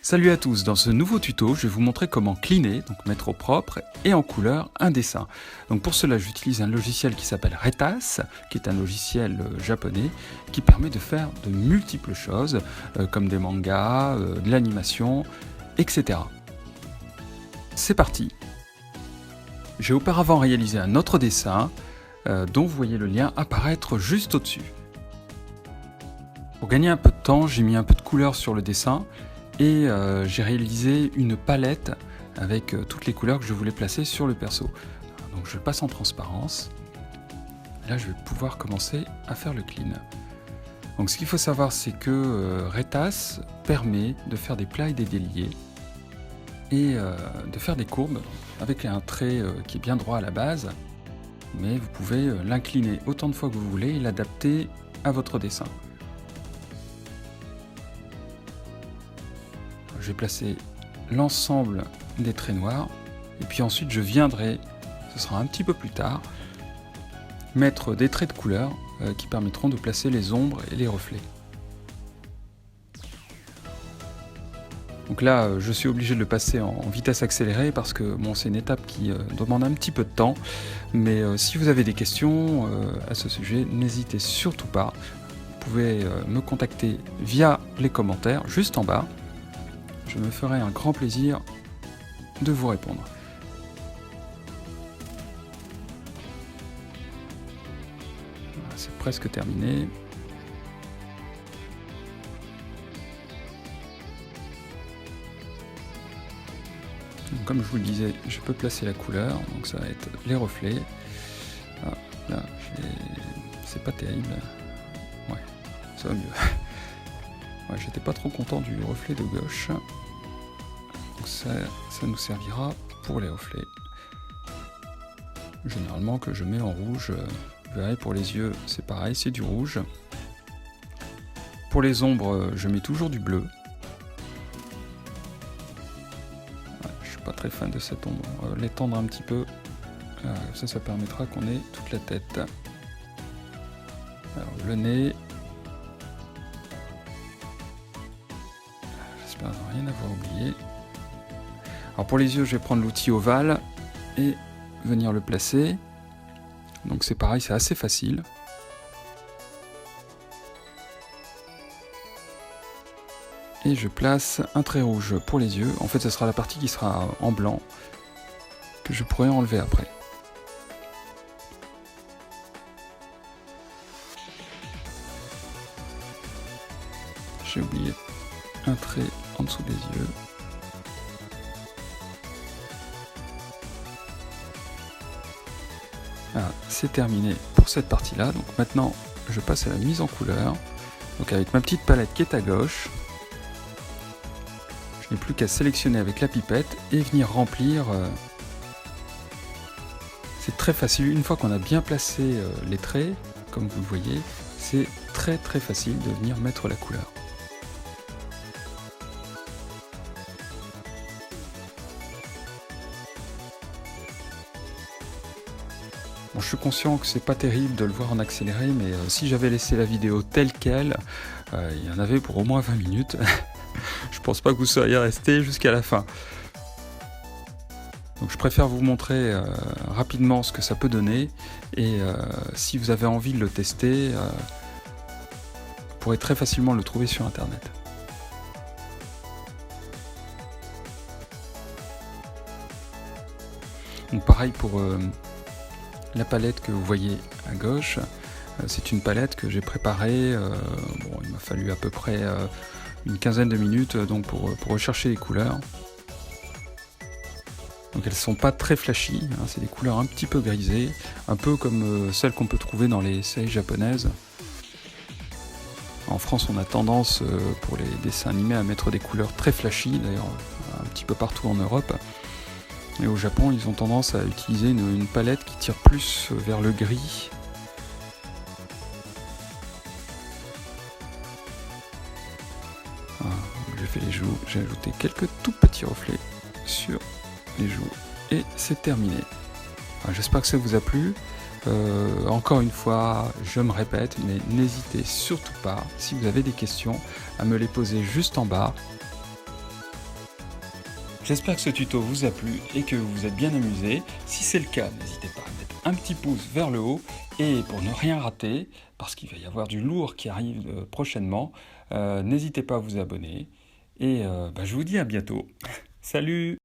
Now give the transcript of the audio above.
Salut à tous, dans ce nouveau tuto, je vais vous montrer comment cleaner, donc mettre au propre et en couleur un dessin. Donc pour cela, j'utilise un logiciel qui s'appelle Retas, qui est un logiciel japonais qui permet de faire de multiples choses, comme des mangas, de l'animation, etc. C'est parti. J'ai auparavant réalisé un autre dessin, dont vous voyez le lien apparaître juste au-dessus. Pour gagner un peu de temps, j'ai mis un peu de couleur sur le dessin, et j'ai réalisé une palette avec toutes les couleurs que je voulais placer sur le perso. Donc je passe en transparence. Là je vais pouvoir commencer à faire le clean. Donc ce qu'il faut savoir, c'est que Retas permet de faire des plats et des déliés et de faire des courbes avec un trait qui est bien droit à la base, mais vous pouvez l'incliner autant de fois que vous voulez et l'adapter à votre dessin. Je vais placer l'ensemble des traits noirs et puis ensuite je viendrai, ce sera un petit peu plus tard, mettre des traits de couleur qui permettront de placer les ombres et les reflets. Donc là je suis obligé de le passer en vitesse accélérée parce que bon, c'est une étape qui demande un petit peu de temps, mais si vous avez des questions à ce sujet, n'hésitez surtout pas. Vous pouvez me contacter via les commentaires juste en bas. Je me ferai un grand plaisir de vous répondre. C'est presque terminé. Donc, comme je vous le disais, je peux placer la couleur, donc ça va être les reflets. Ah, là, c'est pas terrible. Ouais, ça va mieux. Ouais, j'étais pas trop content du reflet de gauche. Donc ça nous servira pour les reflets. Généralement que je mets en rouge. Vous verrez, pour les yeux c'est pareil, c'est du rouge. Pour les ombres, je mets toujours du bleu. Ouais, je suis pas très fan de cette ombre. On va l'étendre un petit peu. Ça permettra qu'on ait toute la tête. Alors le nez. J'espère ne rien avoir oublié. Alors pour les yeux, je vais prendre l'outil ovale et venir le placer. Donc c'est pareil, c'est assez facile. Et je place un trait rouge pour les yeux. En fait, ce sera la partie qui sera en blanc, que je pourrai enlever après. J'ai oublié un trait en dessous des yeux. Voilà, c'est terminé pour cette partie-là. Donc maintenant, je passe à la mise en couleur. Donc avec ma petite palette qui est à gauche, je n'ai plus qu'à sélectionner avec la pipette et venir remplir. C'est très facile. Une fois qu'on a bien placé les traits, comme vous le voyez, c'est très facile de venir mettre la couleur. Bon, je suis conscient que c'est pas terrible de le voir en accéléré, mais si j'avais laissé la vidéo telle qu'elle, il y en avait pour au moins 20 minutes. Je pense pas que vous seriez resté jusqu'à la fin. Donc je préfère vous montrer rapidement ce que ça peut donner, et si vous avez envie de le tester, vous pourrez très facilement le trouver sur internet. Donc pareil pour la palette que vous voyez à gauche, c'est une palette que j'ai préparée. Bon, il m'a fallu à peu près une quinzaine de minutes donc pour rechercher les couleurs. Donc elles sont pas très flashy, hein, c'est des couleurs un petit peu grisées, un peu comme celles qu'on peut trouver dans les séries japonaises. En France, on a tendance pour les dessins animés à mettre des couleurs très flashy, d'ailleurs un petit peu partout en Europe. Et au Japon, ils ont tendance à utiliser une palette qui tire plus vers le gris. Voilà, j'ai fait les joues, j'ai ajouté quelques tout petits reflets sur les joues et c'est terminé. J'espère que ça vous a plu. Encore une fois, je me répète, mais n'hésitez surtout pas, si vous avez des questions, à me les poser juste en bas. J'espère que ce tuto vous a plu et que vous vous êtes bien amusé. Si c'est le cas, n'hésitez pas à mettre un petit pouce vers le haut. Et pour ne rien rater, parce qu'il va y avoir du lourd qui arrive prochainement, n'hésitez pas à vous abonner. Et je vous dis à bientôt. Salut!